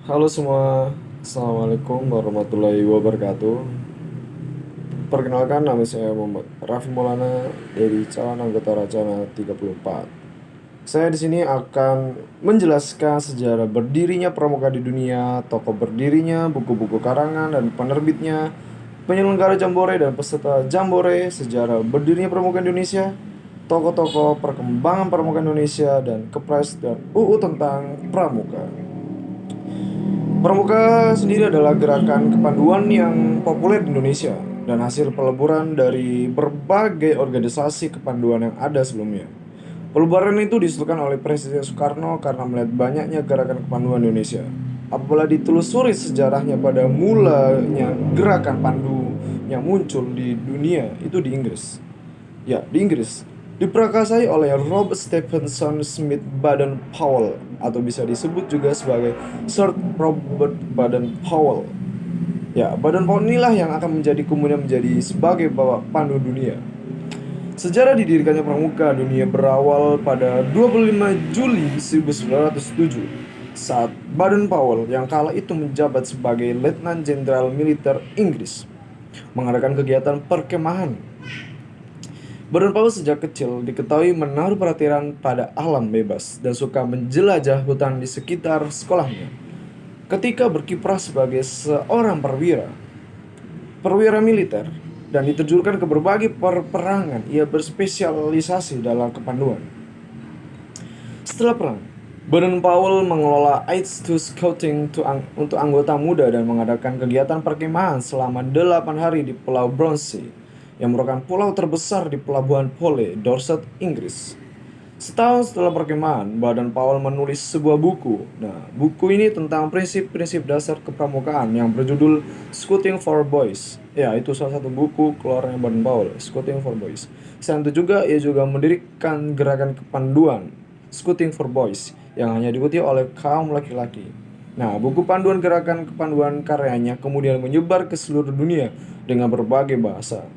Halo semua, Assalamualaikum warahmatullahi wabarakatuh. Perkenalkan, nama saya Muhammad Raffi Maulana dari calon anggota Racana 34. Saya di sini akan menjelaskan sejarah berdirinya pramuka di dunia, tokoh berdirinya, buku-buku karangan dan penerbitnya, penyelenggara Jambore dan peserta Jambore, sejarah berdirinya pramuka Indonesia, tokoh-tokoh perkembangan pramuka Indonesia, dan Kepres dan UU tentang pramuka. Pramuka sendiri adalah gerakan kepanduan yang populer di Indonesia dan hasil peleburan dari berbagai organisasi kepanduan yang ada sebelumnya. Peleburan itu disusulkan oleh Presiden Soekarno karena melihat banyaknya gerakan kepanduan Indonesia. Apabila ditelusuri sejarahnya pada mulanya gerakan pandu yang muncul di dunia itu di Inggris. Ya, di Inggris. Diprakarsai oleh Robert Stephenson Smith Baden-Powell atau bisa disebut juga sebagai Sir Robert Baden-Powell. Ya, Baden-Powell inilah yang akan kemudian menjadi sebagai bapak pandu dunia. Sejarah didirikannya Pramuka Dunia berawal pada 25 Juli 1907 saat Baden-Powell yang kala itu menjabat sebagai Letnan Jenderal Militer Inggris mengadakan kegiatan perkemahan. Baden-Powell sejak kecil diketahui menaruh perhatian pada alam bebas dan suka menjelajah hutan di sekitar sekolahnya. Ketika berkiprah sebagai seorang perwira militer, dan diterjunkan ke berbagai peperangan, ia berspesialisasi dalam kepanduan. Setelah perang, Baden-Powell mengelola Aids to Scouting untuk anggota muda dan mengadakan kegiatan perkemahan selama 8 hari di Pulau Bronsey, yang merupakan pulau terbesar di Pelabuhan Pole, Dorset, Inggris. Setahun setelah perkemahan, Baden-Powell menulis sebuah buku. Nah, buku ini tentang prinsip-prinsip dasar kepramukaan yang berjudul Scouting for Boys. Ya, itu salah satu buku keluarnya Baden-Powell, Scouting for Boys. Selain itu juga, ia juga mendirikan gerakan kepanduan Scouting for Boys yang hanya diikuti oleh kaum laki-laki. Nah, buku panduan gerakan kepanduan karyanya kemudian menyebar ke seluruh dunia dengan berbagai bahasa.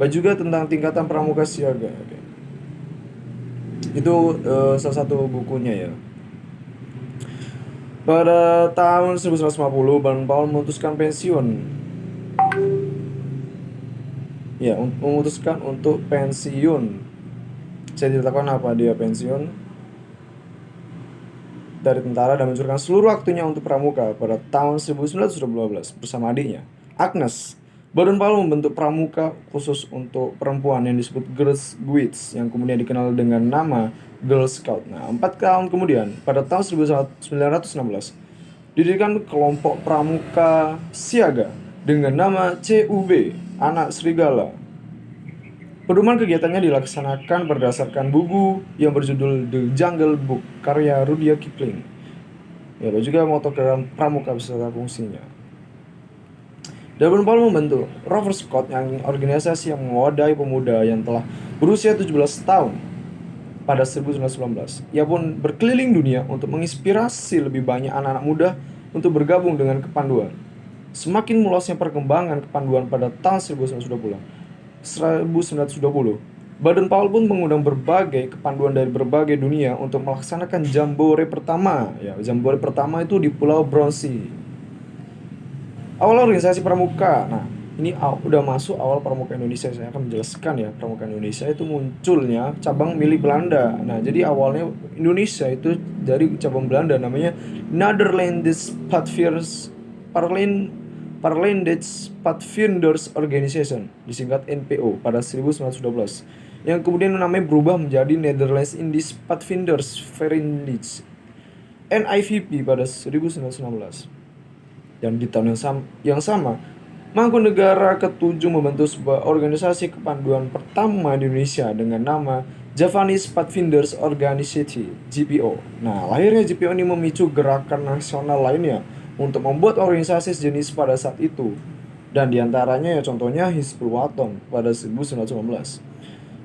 Juga tentang tingkatan pramuka siaga. Oke. Itu salah satu bukunya ya. Pada tahun 1950, Baden-Powell memutuskan pensiun. Ya, memutuskan untuk pensiun. Saya tidak tahu kenapa dia pensiun dari tentara dan mencurahkan seluruh waktunya untuk pramuka pada tahun 1912 bersama adiknya, Agnes. Baden-Powell membentuk pramuka khusus untuk perempuan yang disebut Girls Guides yang kemudian dikenal dengan nama Girl Scout. Nah, 4 tahun kemudian, pada tahun 1916, didirikan kelompok pramuka siaga dengan nama CUB, Anak Serigala. Pedoman kegiatannya dilaksanakan berdasarkan buku yang berjudul The Jungle Book karya Rudyard Kipling. Ya, juga moto pramuka beserta fungsinya. Baden-Powell membentuk Rover Scout yang organisasi yang mewadahi pemuda yang telah berusia 17 tahun pada 1919. Ia pun berkeliling dunia untuk menginspirasi lebih banyak anak-anak muda untuk bergabung dengan kepanduan. Semakin meluasnya perkembangan kepanduan pada tahun 1920, Baden-Powell pun mengundang berbagai kepanduan dari berbagai dunia untuk melaksanakan Jambore pertama. Ya, Jambore pertama itu di Pulau Bronsey. Awal organisasi pramuka. Nah, ini udah masuk awal pramuka Indonesia. Saya akan menjelaskan ya, pramuka Indonesia itu munculnya cabang milik Belanda. Nah, jadi awalnya Indonesia itu dari cabang Belanda namanya Nederlandse Pathfinders Organization, disingkat NPO pada 1912, yang kemudian namanya berubah menjadi Netherlands Indies Pathfinders Vereniging NIVP pada 1916. Dan di tahun yang sama, Mangkunegara ke-7 membentuk sebuah organisasi kepanduan pertama di Indonesia dengan nama Javanese Pathfinders Organization (JPO). Nah, lahirnya JPO ini memicu gerakan nasional lainnya untuk membuat organisasi sejenis pada saat itu. Dan diantaranya ya contohnya Hizbul Wathan pada 1919.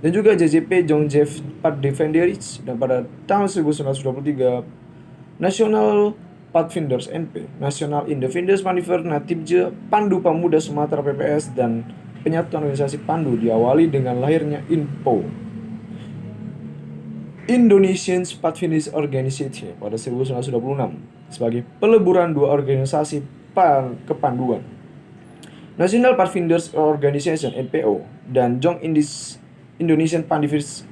Dan juga JJP John Jeff Pathfinders, dan pada tahun 1923 National Pathfinders NP, National Independence Manifest Natibje Pandu Pemuda Sumatera PPS, dan penyatuan organisasi Pandu diawali dengan lahirnya INPO, Indonesian Pathfinders Organization pada 1926. sebagai peleburan dua organisasi kepanduan, National Pathfinders Organization (NPO) dan Young Indonesian Pathfinders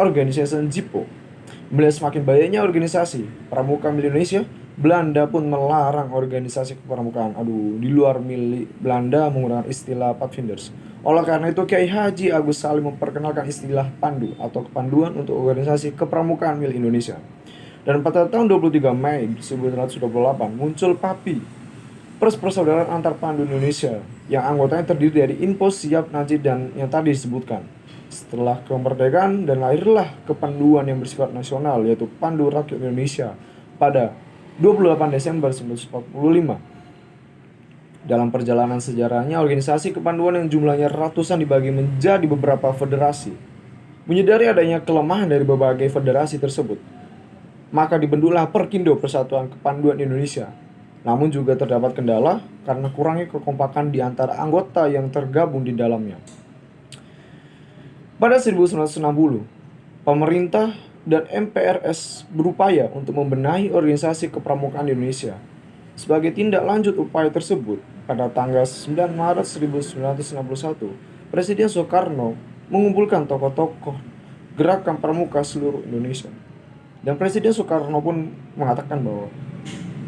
Organization (JIPO). Melihat semakin banyaknya organisasi pramuka milik Indonesia, Belanda pun melarang organisasi kepramukaan di luar milik Belanda menggunakan istilah Pathfinders. Oleh karena itu, Kiai Haji Agus Salim memperkenalkan istilah Pandu atau kepanduan untuk organisasi kepramukaan milik Indonesia. Dan pada tahun 23 Mei 1928 muncul PAPI, Persaudaraan Antar Pandu Indonesia, yang anggotanya terdiri dari Info, Siap, Najib, dan yang tadi disebutkan. Setelah kemerdekaan dan lahirlah kepanduan yang bersifat nasional, yaitu Pandu Rakyat Indonesia pada 28 Desember 1945. Dalam perjalanan sejarahnya, organisasi kepanduan yang jumlahnya ratusan dibagi menjadi beberapa federasi. Menyadari adanya kelemahan dari berbagai federasi tersebut, maka dibentuklah Perkindo, Persatuan Kepanduan Indonesia. Namun juga terdapat kendala karena kurangnya kekompakan di antara anggota yang tergabung di dalamnya. Pada 1960, pemerintah dan MPRS berupaya untuk membenahi organisasi kepramukaan di Indonesia. Sebagai tindak lanjut upaya tersebut, pada tanggal 9 Maret 1961, Presiden Soekarno mengumpulkan tokoh-tokoh gerakan pramuka seluruh Indonesia. Dan Presiden Soekarno pun mengatakan bahwa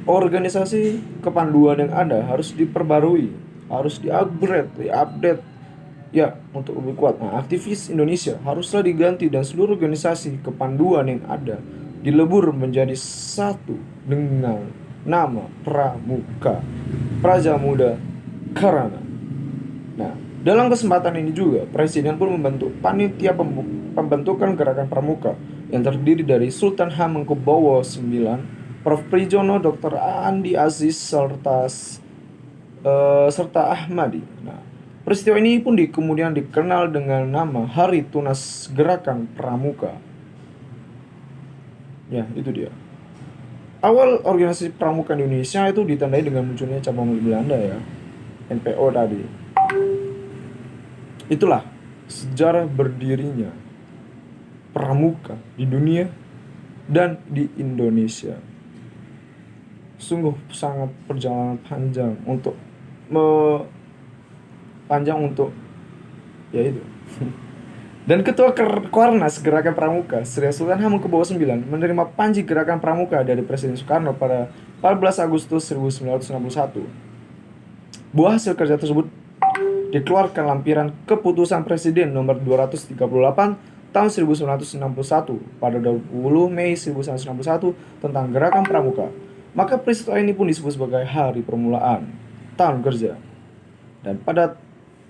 organisasi kepanduan yang ada harus diperbarui, harus diupdate ya, untuk lebih kuat. Aktivis Indonesia haruslah diganti dan seluruh organisasi kepanduan yang ada dilebur menjadi satu dengan nama Pramuka, Praja Muda Karana. Dalam kesempatan ini juga Presiden pun membentuk panitia pembentukan gerakan pramuka yang terdiri dari Sultan Hamengkubuwono IX, Prof. Prijono, Dr. Andi Aziz, serta Ahmadi. Peristiwa ini pun kemudian dikenal dengan nama Hari Tunas Gerakan Pramuka. Ya, itu dia. Awal organisasi pramuka Indonesia itu ditandai dengan munculnya cabang milik Belanda ya, NPO tadi. Itulah sejarah berdirinya pramuka di dunia dan di Indonesia. Sungguh sangat perjalanan panjang untuk ya itu. Dan Ketua Kornas Gerakan Pramuka, Sri Sultan Hamengkubuwono IX, menerima panji Gerakan Pramuka dari Presiden Soekarno pada 14 Agustus 1961. Buah hasil kerja tersebut dikeluarkan lampiran Keputusan Presiden nomor 238 tahun 1961 pada 20 Mei 1961 tentang Gerakan Pramuka. Maka peristiwa ini pun disebut sebagai hari permulaan tahun kerja. Dan pada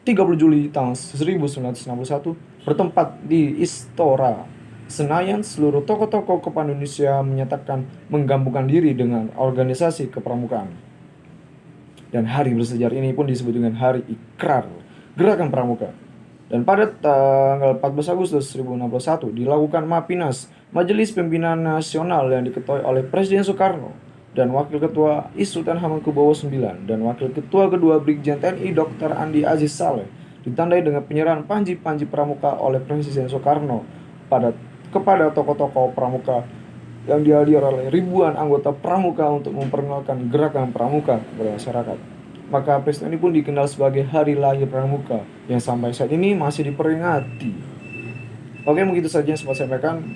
30 Juli tahun 1961 bertempat di Istora Senayan, seluruh tokoh-tokoh kepanduan Indonesia menyatakan menggabungkan diri dengan organisasi kepramukaan. Dan hari bersejarah ini pun disebut dengan Hari Ikrar Gerakan Pramuka. Dan pada tanggal 14 Agustus 1961 dilakukan Mapinas, Majelis Pimpinan Nasional yang diketuai oleh Presiden Soekarno dan Wakil Ketua Sultan Hamengkubuwono IX dan Wakil Ketua kedua Brigjen TNI Dr. Andi Aziz Saleh, ditandai dengan penyerahan panji-panji pramuka oleh Presiden Soekarno kepada tokoh-tokoh pramuka yang dihadiri oleh ribuan anggota pramuka untuk memperkenalkan gerakan pramuka kepada masyarakat. Maka peristiwa ini pun dikenal sebagai Hari Lahir Pramuka yang sampai saat ini masih diperingati. Oke, begitu saja yang sempat saya sampaikan.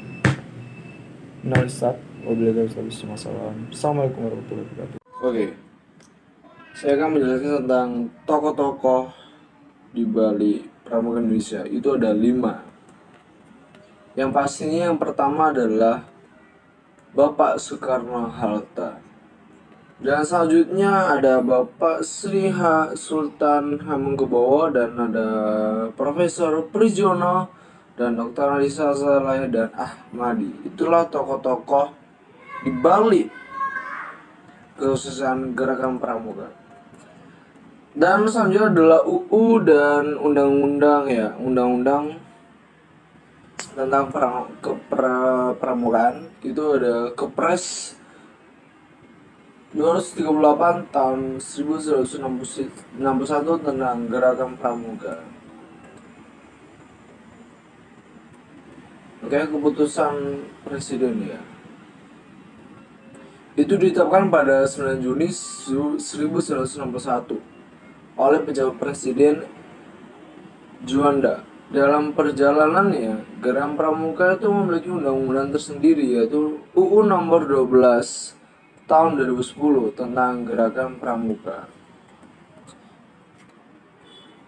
Assalamualaikum warahmatullahi wabarakatuh. Oke, saya akan menjelaskan tentang tokoh-tokoh di balik pramuka Indonesia. Itu ada 5. Yang pastinya yang pertama adalah Bapak Soekarno-Hatta. Dan selanjutnya ada Bapak Sri Sultan Hamengkubuwono dan ada Profesor Prijono dan Dr. Andi Saleh dan Ahmadi. Itulah tokoh-tokoh di balik kesuksesan gerakan pramuka. Dan selanjutnya adalah UU dan undang-undang tentang pramukaan. Itu ada Kepres 238 tahun 1961 tentang gerakan pramuka. Oke, keputusan presiden ya. itu ditetapkan pada 9 Juni 1961 oleh pejabat Presiden Juanda. Dalam perjalanannya, Gerakan Pramuka itu memiliki undang-undang tersendiri, yaitu UU Nomor 12 Tahun 2010 tentang Gerakan Pramuka.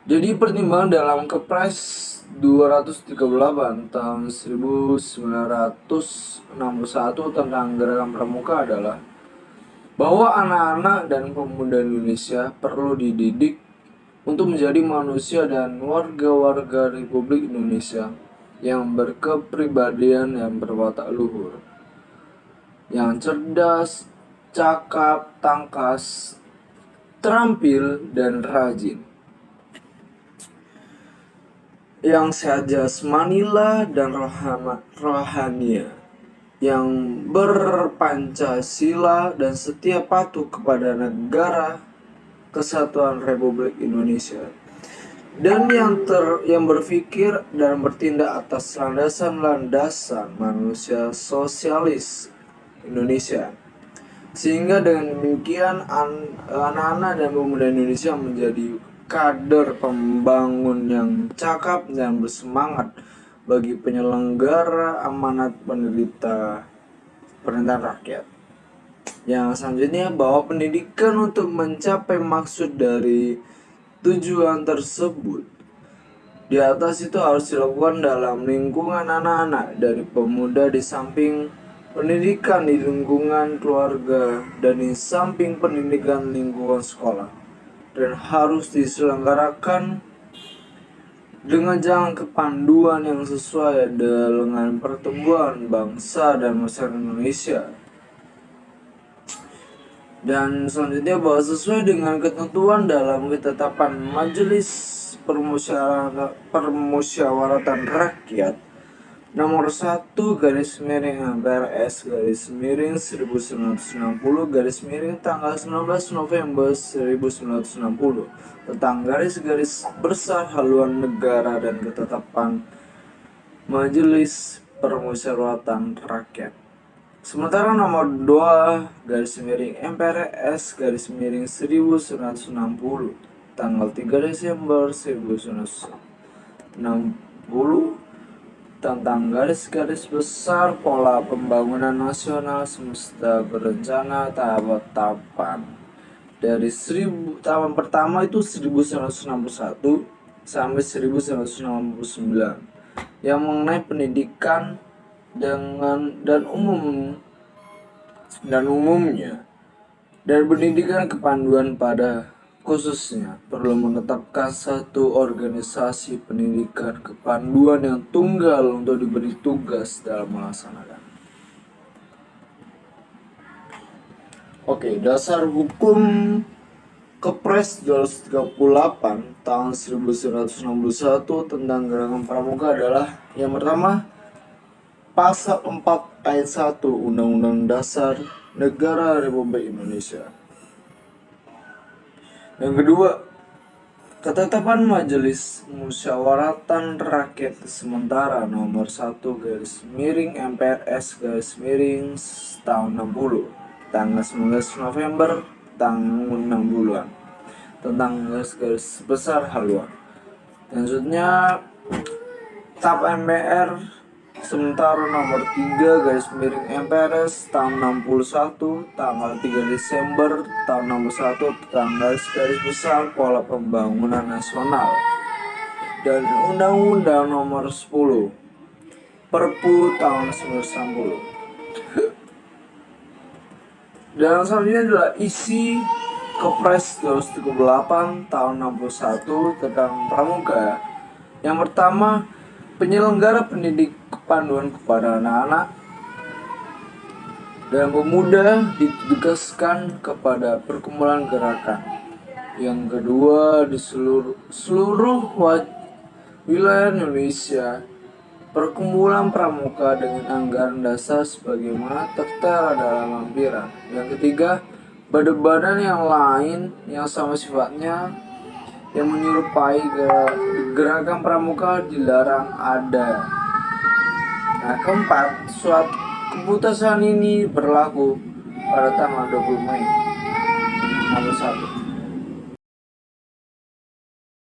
Jadi pertimbangan dalam Kepres 238 tahun 1961 tentang Gerakan Pramuka adalah bahwa anak-anak dan pemuda Indonesia perlu dididik untuk menjadi manusia dan warga-warga Republik Indonesia yang berkepribadian yang berwatak luhur, yang cerdas, cakap, tangkas, terampil, dan rajin, yang sehat jasmanilah dan rohania, yang berpancasila dan setia patuh kepada negara Kesatuan Republik Indonesia, dan yang berpikir dan bertindak atas landasan-landasan manusia sosialis Indonesia, sehingga dengan demikian anak-anak dan pemuda Indonesia menjadi kader pembangun yang cakap dan bersemangat bagi penyelenggara amanat pemerintahan rakyat. Yang selanjutnya, bahwa pendidikan untuk mencapai maksud dari tujuan tersebut di atas itu harus dilakukan dalam lingkungan anak-anak dari pemuda, di samping pendidikan di lingkungan keluarga dan di samping pendidikan lingkungan sekolah, dan harus diselenggarakan dengan jalan kepanduan yang sesuai dengan pertumbuhan bangsa dan masyarakat Indonesia. Dan selanjutnya, bahwa sesuai dengan ketentuan dalam ketetapan Majelis Permusyawaratan Rakyat nomor 1 _MPRS _1960 tanggal 19 November 1960 tentang garis besar haluan negara dan ketetapan Majelis Permusyawaratan Rakyat. Sementara nomor 2 _MPRS _1960 tanggal 3 Desember 1960 tentang garis besar pola pembangunan nasional semesta berencana tahapan dari tahapan pertama itu 1961 sampai 1969 yang mengenai pendidikan dan umumnya, dan pendidikan kepanduan pada khususnya perlu menetapkan satu organisasi pendidikan kepanduan yang tunggal untuk diberi tugas dalam melaksanakan. Oke, dasar hukum Kepres 238 tahun 1961 tentang Gerakan Pramuka adalah yang pertama, Pasal 4 ayat 1 Undang-Undang Dasar Negara Republik Indonesia. Yang kedua, ketetapan Majelis Musyawaratan Rakyat sementara nomor 1 _MPRS tahun 60 tanggal 19 November tahun 60-an tentang garis besar haluan. Selanjutnya, TAP MPR sementara nomor 3 _MPRS tahun 61 tanggal 3 Desember tahun 61 tentang garis besar pola pembangunan nasional, dan Undang-Undang nomor 10 Perpu tahun 1960. Dan selanjutnya adalah isi Kepres 238 tahun 61 tentang Pramuka. Yang pertama, penyelenggara pendidik kepanduan kepada anak-anak dan pemuda ditugaskan kepada perkumpulan gerakan. Yang kedua, di seluruh wilayah Indonesia, perkumpulan pramuka dengan anggaran dasar sebagaimana tertera dalam lampiran. Yang ketiga, badan-badan yang lain yang sama sifatnya yang menyerupai gerakan pramuka dilarang ada. Nah, keempat, suatu keputusan ini berlaku pada tanggal 20 Mei